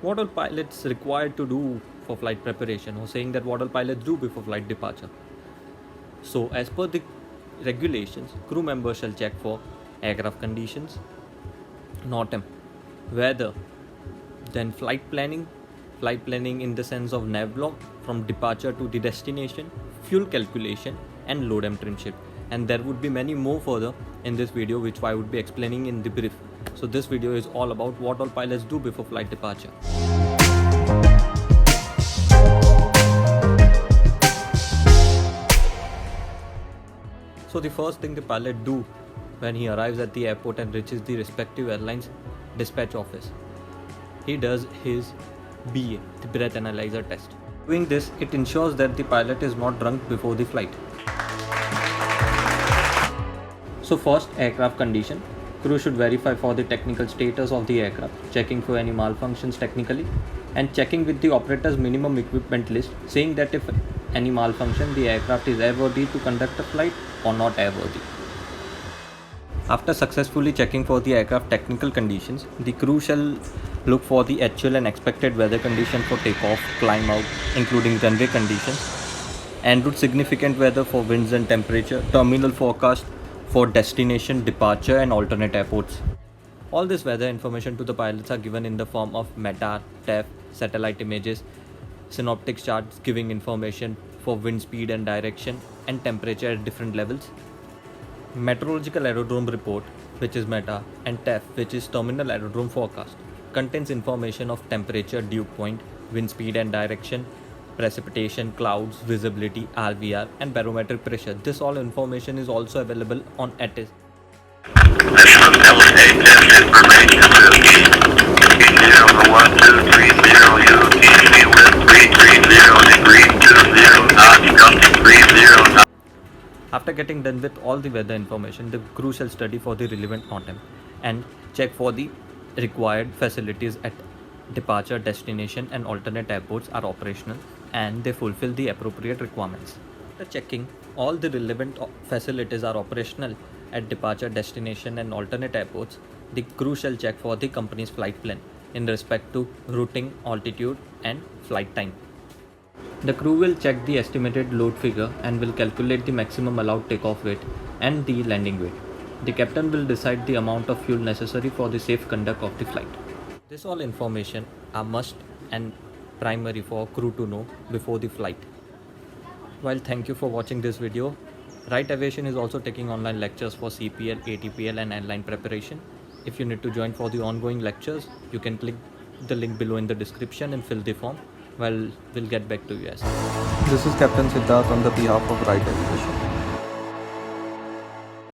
What all pilots required to do for flight preparation, or saying that what all pilots do before flight departure. So, as per the regulations, crew members shall check for aircraft conditions, NOTAM, weather, then flight planning in the sense of nav log from departure to the destination, fuel calculation, and load entry shift. And there would be many more further in this video, which I would be explaining in the brief. So this video is all about what all pilots do before flight departure. So the first thing the pilot do when he arrives at the airport and reaches the respective airline's dispatch office, he does his BA, the breath analyzer test. Doing this, it ensures that the pilot is not drunk before the flight. So first, aircraft condition. Crew should verify for the technical status of the aircraft, checking for any malfunctions technically, and checking with the operator's minimum equipment list, saying that if any malfunction, the aircraft is airworthy to conduct a flight or not airworthy. After successfully checking for the aircraft technical conditions, the crew shall look for the actual and expected weather condition for takeoff, climb out, including runway conditions, en route significant weather for winds and temperature, terminal forecast for destination, departure, and alternate airports. All this weather information to the pilots are given in the form of METAR, TEF, satellite images, synoptic charts giving information for wind speed and direction, and temperature at different levels. Meteorological aerodrome report, which is METAR, and TEF, which is terminal aerodrome forecast, contains information of temperature, dew point, wind speed and direction, precipitation, clouds, visibility, RVR, and barometric pressure. This all information is also available on ATIS. After getting done with all the weather information, the crew shall study for the relevant NOTAM and check for the required facilities at departure, destination, and alternate airports are operational and they fulfill the appropriate requirements. After checking all the relevant facilities are operational at departure, destination, and alternate airports, the crew shall check for the company's flight plan in respect to routing, altitude, and flight time. The crew will check the estimated load figure and will calculate the maximum allowed takeoff weight and the landing weight. The captain will decide the amount of fuel necessary for the safe conduct of the flight. This all information are must and primary for crew to know before the flight. Well, thank you for watching this video. Wright Aviation is also taking online lectures for CPL, ATPL, and airline preparation. If you need to join for the ongoing lectures, you can click the link below in the description and fill the form. Well, we'll get back to you. This is Captain Siddharth on the behalf of Wright Aviation.